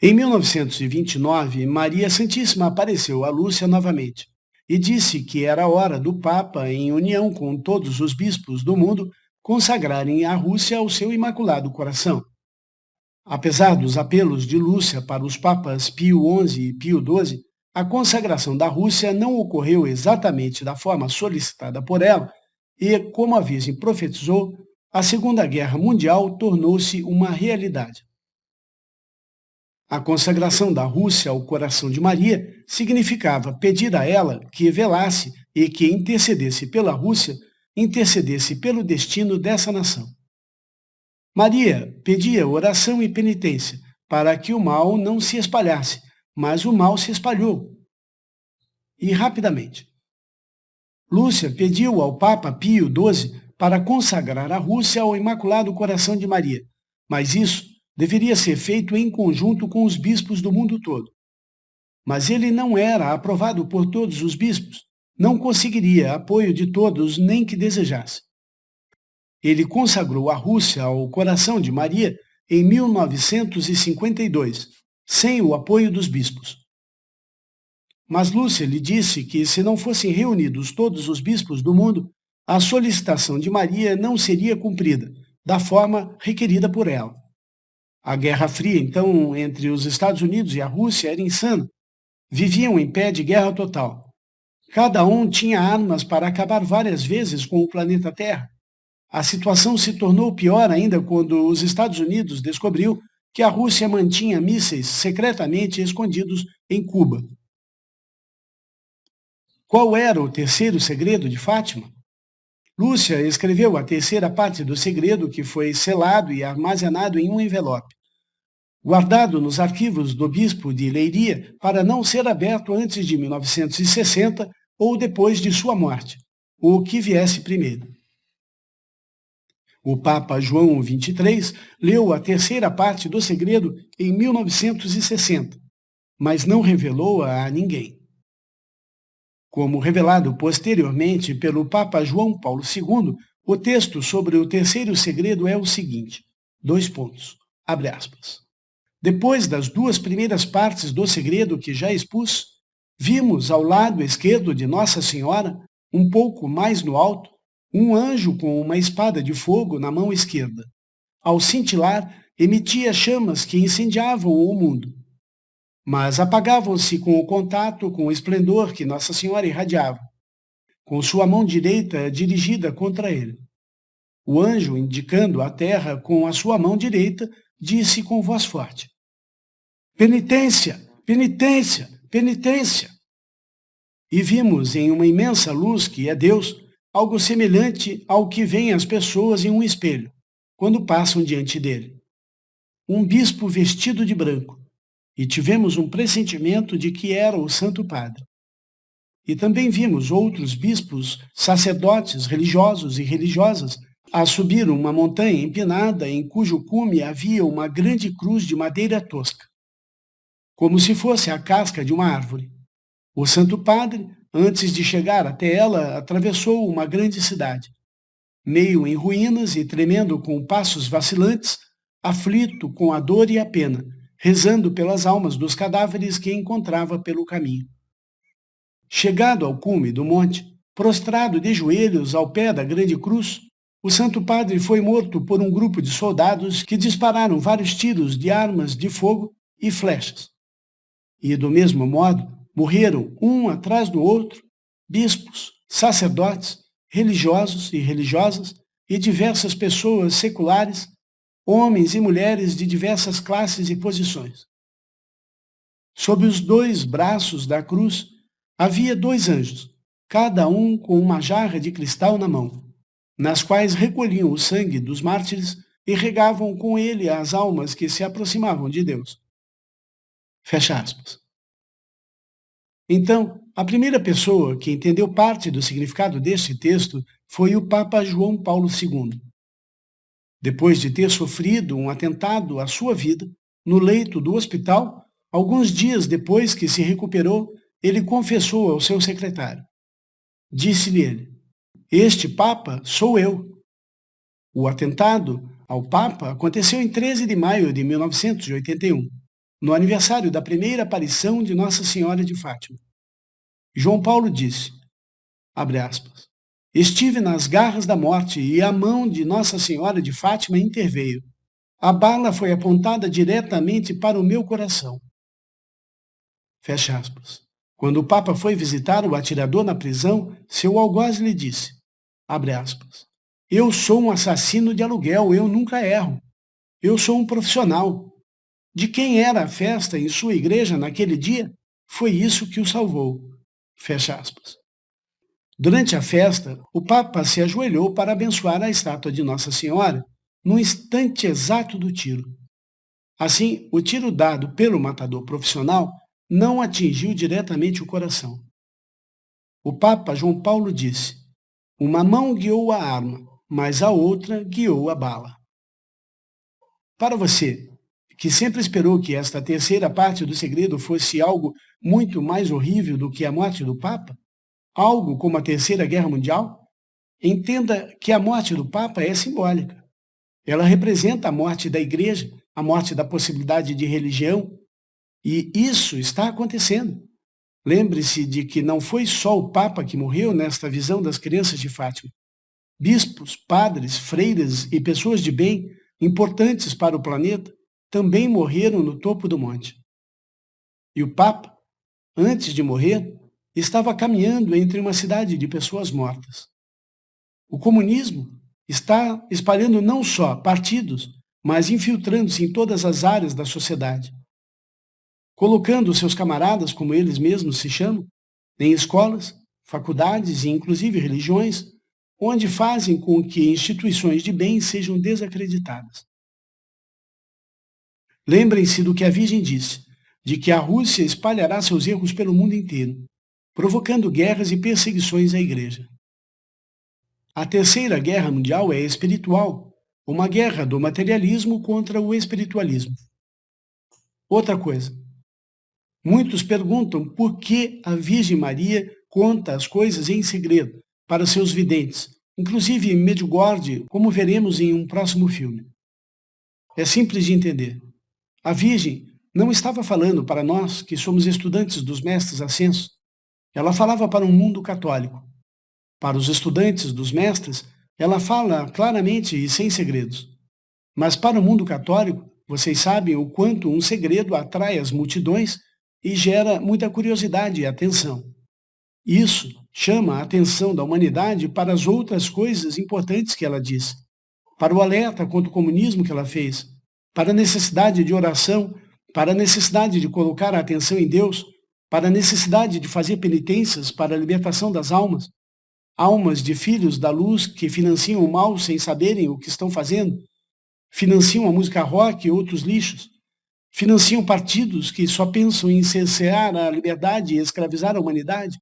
Em 1929, Maria Santíssima apareceu a Lúcia novamente e disse que era hora do Papa, em união com todos os bispos do mundo, consagrarem a Rússia ao seu Imaculado Coração. Apesar dos apelos de Lúcia para os papas Pio XI e Pio XII, a consagração da Rússia não ocorreu exatamente da forma solicitada por ela e, como a Virgem profetizou, a Segunda Guerra Mundial tornou-se uma realidade. A consagração da Rússia ao coração de Maria significava pedir a ela que velasse e que intercedesse pela Rússia, intercedesse pelo destino dessa nação. Maria pedia oração e penitência para que o mal não se espalhasse, mas o mal se espalhou. E rapidamente. Lúcia pediu ao Papa Pio XII para consagrar a Rússia ao Imaculado Coração de Maria, mas isso deveria ser feito em conjunto com os bispos do mundo todo. Mas ele não era aprovado por todos os bispos, não conseguiria apoio de todos nem que desejasse. Ele consagrou a Rússia ao coração de Maria em 1952, sem o apoio dos bispos. Mas Lúcia lhe disse que, se não fossem reunidos todos os bispos do mundo, a solicitação de Maria não seria cumprida, da forma requerida por ela. A Guerra Fria, então, entre os Estados Unidos e a Rússia era insana. Viviam em pé de guerra total. Cada um tinha armas para acabar várias vezes com o planeta Terra. A situação se tornou pior ainda quando os Estados Unidos descobriu que a Rússia mantinha mísseis secretamente escondidos em Cuba. Qual era o terceiro segredo de Fátima? Lúcia escreveu a terceira parte do segredo, que foi selado e armazenado em um envelope, guardado nos arquivos do bispo de Leiria para não ser aberto antes de 1960 ou depois de sua morte, o que viesse primeiro. O Papa João XXIII leu a terceira parte do segredo em 1960, mas não revelou-a a ninguém. Como revelado posteriormente pelo Papa João Paulo II, o texto sobre o terceiro segredo é o seguinte, abre aspas. Depois das duas primeiras partes do segredo que já expus, vimos ao lado esquerdo de Nossa Senhora, um pouco mais no alto, um anjo com uma espada de fogo na mão esquerda. Ao cintilar, emitia chamas que incendiavam o mundo, mas apagavam-se com o contato com o esplendor que Nossa Senhora irradiava, com sua mão direita dirigida contra ele. O anjo, indicando a terra com a sua mão direita, disse com voz forte, penitência, penitência, penitência. E vimos em uma imensa luz, que é Deus, algo semelhante ao que veem as pessoas em um espelho, quando passam diante dele. Um bispo vestido de branco, e tivemos um pressentimento de que era o Santo Padre. E também vimos outros bispos, sacerdotes, religiosos e religiosas, a subir uma montanha empinada em cujo cume havia uma grande cruz de madeira tosca, como se fosse a casca de uma árvore. O Santo Padre, antes de chegar até ela, atravessou uma grande cidade, meio em ruínas e tremendo com passos vacilantes, aflito com a dor e a pena, rezando pelas almas dos cadáveres que encontrava pelo caminho. Chegado ao cume do monte, prostrado de joelhos ao pé da grande cruz, o Santo Padre foi morto por um grupo de soldados que dispararam vários tiros de armas de fogo e flechas. E, do mesmo modo, morreram, um atrás do outro, bispos, sacerdotes, religiosos e religiosas e diversas pessoas seculares, homens e mulheres de diversas classes e posições. Sob os dois braços da cruz Havia 2 anjos, cada um com uma jarra de cristal na mão, nas quais recolhiam o sangue dos mártires e regavam com ele as almas que se aproximavam de Deus. Fecha aspas. Então, a primeira pessoa que entendeu parte do significado deste texto foi o Papa João Paulo II. Depois de ter sofrido um atentado à sua vida, no leito do hospital, alguns dias depois que se recuperou, ele confessou ao seu secretário. Disse-lhe ele: "Este Papa sou eu." O atentado ao Papa aconteceu em 13 de maio de 1981, no aniversário da primeira aparição de Nossa Senhora de Fátima. João Paulo disse, abre aspas, "Estive nas garras da morte e a mão de Nossa Senhora de Fátima interveio. A bala foi apontada diretamente para o meu coração." Fecha aspas. Quando o Papa foi visitar o atirador na prisão, seu algoz lhe disse, abre aspas, "Eu sou um assassino de aluguel, eu nunca erro. Eu sou um profissional. De quem era a festa em sua igreja naquele dia? Foi isso que o salvou." Fecha aspas. Durante a festa, o Papa se ajoelhou para abençoar a estátua de Nossa Senhora no instante exato do tiro. Assim, o tiro dado pelo matador profissional não atingiu diretamente o coração. O Papa João Paulo disse, "Uma mão guiou a arma, mas a outra guiou a bala." Para você, que sempre esperou que esta terceira parte do segredo fosse algo muito mais horrível do que a morte do Papa, algo como a Terceira Guerra Mundial, entenda que a morte do Papa é simbólica. Ela representa a morte da Igreja, a morte da possibilidade de religião, e isso está acontecendo. Lembre-se de que não foi só o Papa que morreu nesta visão das crianças de Fátima. Bispos, padres, freiras e pessoas de bem, importantes para o planeta, também morreram no topo do monte. E o Papa, antes de morrer, estava caminhando entre uma cidade de pessoas mortas. O comunismo está espalhando não só partidos, mas infiltrando-se em todas as áreas da sociedade, colocando seus camaradas, como eles mesmos se chamam, em escolas, faculdades e inclusive religiões, onde fazem com que instituições de bem sejam desacreditadas. Lembrem-se do que a Virgem disse, de que a Rússia espalhará seus erros pelo mundo inteiro, provocando guerras e perseguições à Igreja. A Terceira Guerra Mundial é espiritual, uma guerra do materialismo contra o espiritualismo. Outra coisa, muitos perguntam por que a Virgem Maria conta as coisas em segredo para seus videntes, inclusive Medjugorje, como veremos em um próximo filme. É simples de entender. A Virgem não estava falando para nós que somos estudantes dos mestres ascensos. Ela falava para um mundo católico. Para os estudantes dos mestres, ela fala claramente e sem segredos. Mas para o mundo católico, vocês sabem o quanto um segredo atrai as multidões e gera muita curiosidade e atenção. Isso chama a atenção da humanidade para as outras coisas importantes que ela diz, para o alerta contra o comunismo que ela fez, para a necessidade de oração, para a necessidade de colocar a atenção em Deus, para a necessidade de fazer penitências para a libertação das almas, almas de filhos da luz que financiam o mal sem saberem o que estão fazendo, financiam a música rock e outros lixos, financiam partidos que só pensam em cercear a liberdade e escravizar a humanidade.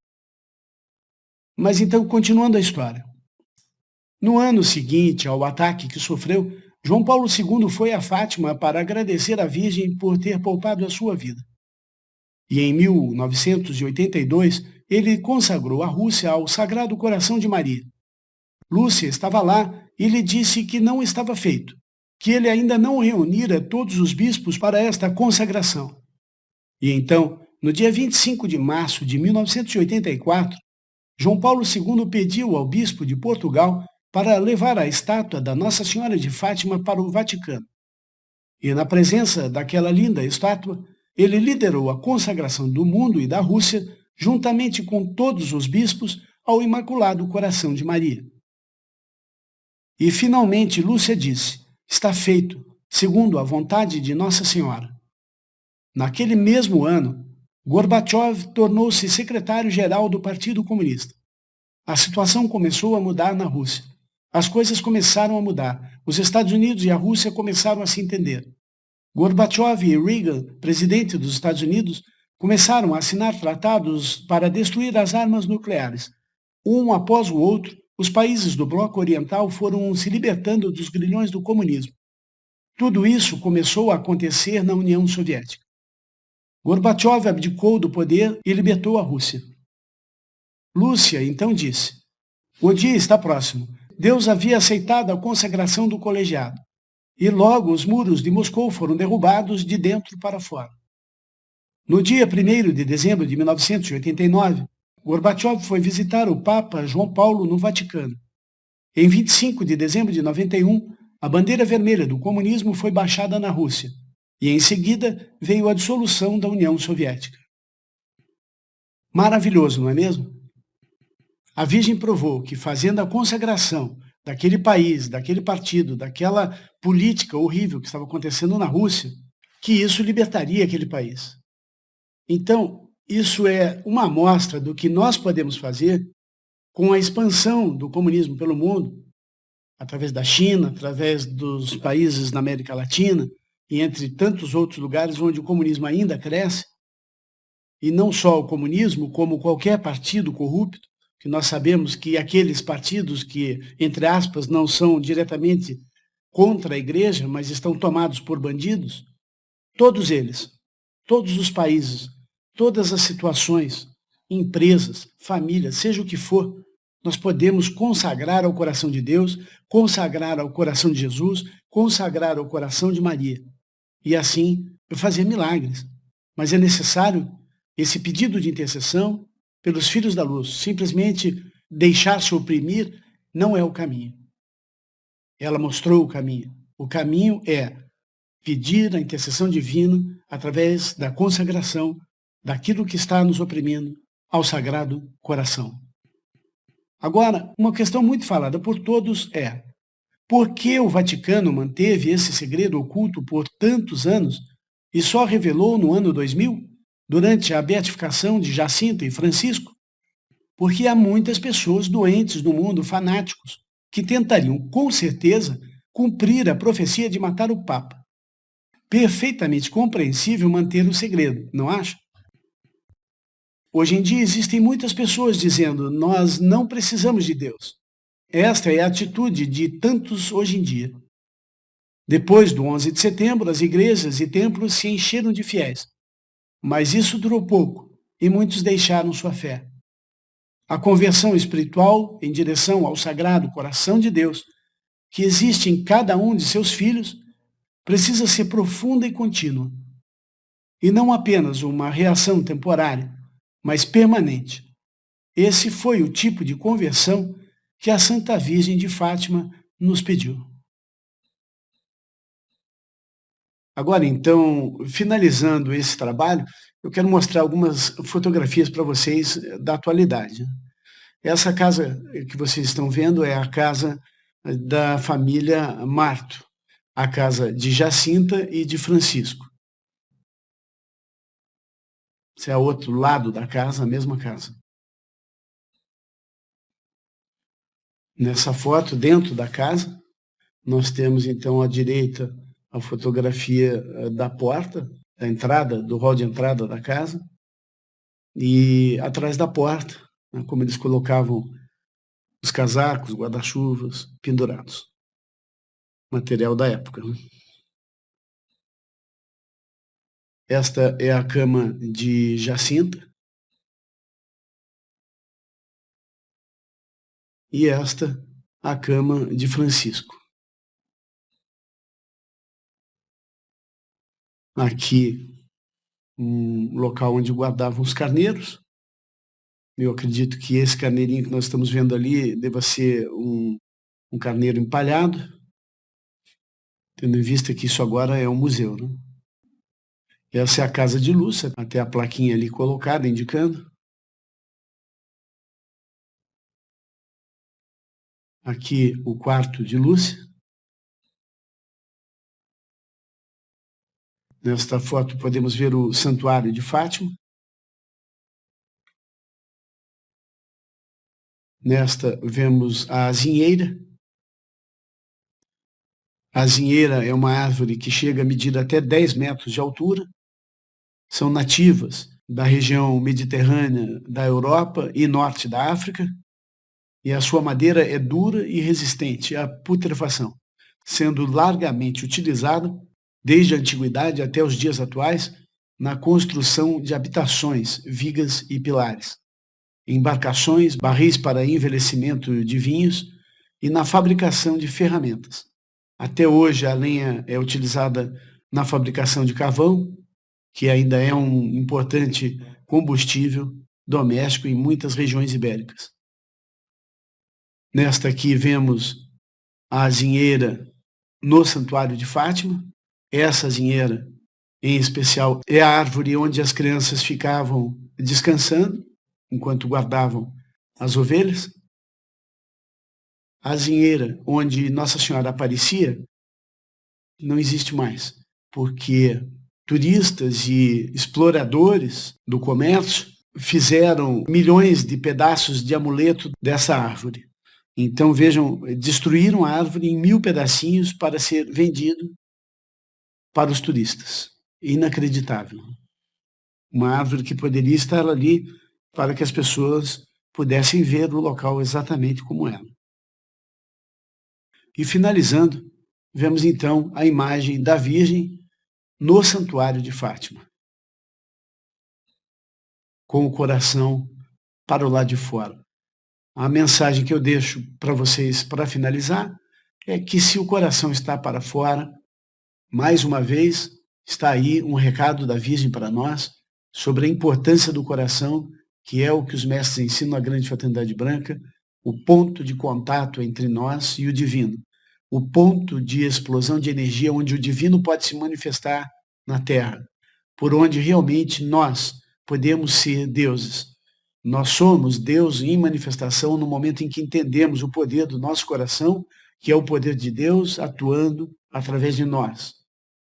Mas então, continuando a história. No ano seguinte ao ataque que sofreu, João Paulo II foi a Fátima para agradecer à Virgem por ter poupado a sua vida. E em 1982, ele consagrou a Rússia ao Sagrado Coração de Maria. Lúcia estava lá e lhe disse que não estava feito, que ele ainda não reunira todos os bispos para esta consagração. E então, no dia 25 de março de 1984, João Paulo II pediu ao bispo de Portugal para levar a estátua da Nossa Senhora de Fátima para o Vaticano. E na presença daquela linda estátua, ele liderou a consagração do mundo e da Rússia, juntamente com todos os bispos, ao Imaculado Coração de Maria. E finalmente Lúcia disse, está feito, segundo a vontade de Nossa Senhora. Naquele mesmo ano, Gorbachev tornou-se secretário-geral do Partido Comunista. A situação começou a mudar na Rússia. As coisas começaram a mudar. Os Estados Unidos e a Rússia começaram a se entender. Gorbachev e Reagan, presidente dos Estados Unidos, começaram a assinar tratados para destruir as armas nucleares. Um após o outro, os países do bloco oriental foram se libertando dos grilhões do comunismo. Tudo isso começou a acontecer na União Soviética. Gorbachev abdicou do poder e libertou a Rússia. Lúcia então disse: o dia está próximo. Deus havia aceitado a consagração do colegiado. E logo os muros de Moscou foram derrubados de dentro para fora. No dia 1º de dezembro de 1989, Gorbachev foi visitar o Papa João Paulo no Vaticano. Em 25 de dezembro de 91, a bandeira vermelha do comunismo foi baixada na Rússia, e em seguida veio a dissolução da União Soviética. Maravilhoso, não é mesmo? A Virgem provou que, fazendo a consagração daquele país, daquele partido, daquela política horrível que estava acontecendo na Rússia, que isso libertaria aquele país. Então, isso é uma amostra do que nós podemos fazer com a expansão do comunismo pelo mundo, através da China, através dos países na América Latina e entre tantos outros lugares onde o comunismo ainda cresce, e não só o comunismo, como qualquer partido corrupto, que nós sabemos que aqueles partidos que, entre aspas, não são diretamente contra a igreja, mas estão tomados por bandidos, todos eles, todos os países, todas as situações, empresas, famílias, seja o que for, nós podemos consagrar ao coração de Deus, consagrar ao coração de Jesus, consagrar ao coração de Maria. E assim fazer milagres. Mas é necessário esse pedido de intercessão pelos filhos da luz. Simplesmente deixar-se oprimir não é o caminho. Ela mostrou o caminho. O caminho é pedir a intercessão divina através da consagração daquilo que está nos oprimindo ao Sagrado Coração. Agora, uma questão muito falada por todos é: por que o Vaticano manteve esse segredo oculto por tantos anos e só revelou no ano 2000, durante a beatificação de Jacinta e Francisco? Porque há muitas pessoas doentes no mundo, fanáticos, que tentariam, com certeza, cumprir a profecia de matar o Papa. Perfeitamente compreensível manter o segredo, não acha? Hoje em dia existem muitas pessoas dizendo: nós não precisamos de Deus. Esta é a atitude de tantos hoje em dia. Depois do 11 de setembro, as igrejas e templos se encheram de fiéis. Mas isso durou pouco e muitos deixaram sua fé. A conversão espiritual em direção ao Sagrado Coração de Deus, que existe em cada um de seus filhos, precisa ser profunda e contínua. E não apenas uma reação temporária, mas permanente. Esse foi o tipo de conversão que a Santa Virgem de Fátima nos pediu. Agora, então, finalizando esse trabalho, eu quero mostrar algumas fotografias para vocês da atualidade. Essa casa que vocês estão vendo é a casa da família Marto, a casa de Jacinta e de Francisco. Esse é o outro lado da casa, a mesma casa. Nessa foto, dentro da casa, nós temos então à direita a fotografia da porta, da entrada, do hall de entrada da casa, e atrás da porta, né, como eles colocavam os casacos, guarda-chuvas pendurados. Material da época. Né? Esta é a cama de Jacinta. E esta, a cama de Francisco. Aqui, um local onde guardavam os carneiros. Eu acredito que esse carneirinho que nós estamos vendo ali deva ser um carneiro empalhado, tendo em vista que isso agora é um museu. Né? Essa é a casa de Lúcia, até a plaquinha ali colocada, indicando. Aqui o quarto de Lúcia. Nesta foto podemos ver o Santuário de Fátima. Nesta vemos a azinheira. A azinheira é uma árvore que chega a medir até 10 metros de altura. São nativas da região mediterrânea da Europa e norte da África, e a sua madeira é dura e resistente à putrefação, sendo largamente utilizada, desde a antiguidade até os dias atuais, na construção de habitações, vigas e pilares, embarcações, barris para envelhecimento de vinhos e na fabricação de ferramentas. Até hoje a lenha é utilizada na fabricação de carvão, que ainda é um importante combustível doméstico em muitas regiões ibéricas. Nesta aqui vemos a azinheira no Santuário de Fátima. Essa azinheira, em especial, é a árvore onde as crianças ficavam descansando enquanto guardavam as ovelhas. A azinheira onde Nossa Senhora aparecia não existe mais, porque turistas e exploradores do comércio fizeram milhões de pedaços de amuleto dessa árvore. Então, vejam, destruíram a árvore em 1000 pedacinhos para ser vendido para os turistas. Inacreditável. Uma árvore que poderia estar ali para que as pessoas pudessem ver o local exatamente como ela. E finalizando, vemos então a imagem da Virgem no Santuário de Fátima, com o coração para o lado de fora. A mensagem que eu deixo para vocês para finalizar é que se o coração está para fora, mais uma vez está aí um recado da Virgem para nós sobre a importância do coração, que é o que os mestres ensinam na Grande Fraternidade Branca, o ponto de contato entre nós e o divino, o ponto de explosão de energia onde o divino pode se manifestar na Terra, por onde realmente nós podemos ser deuses. Nós somos Deus em manifestação no momento em que entendemos o poder do nosso coração, que é o poder de Deus atuando através de nós.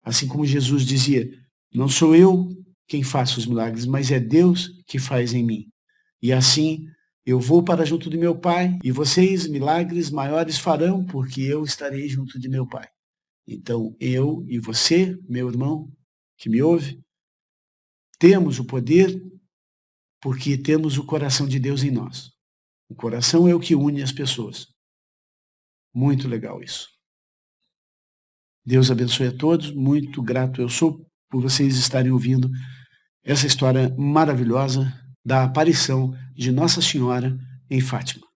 Assim como Jesus dizia, não sou eu quem faço os milagres, mas é Deus que faz em mim. E assim eu vou para junto de meu Pai, e vocês milagres maiores farão, porque eu estarei junto de meu Pai. Então eu e você, meu irmão, que me ouve, temos o poder porque temos o coração de Deus em nós. O coração é o que une as pessoas. Muito legal isso. Deus abençoe a todos. Muito grato eu sou por vocês estarem ouvindo essa história maravilhosa da aparição de Nossa Senhora em Fátima.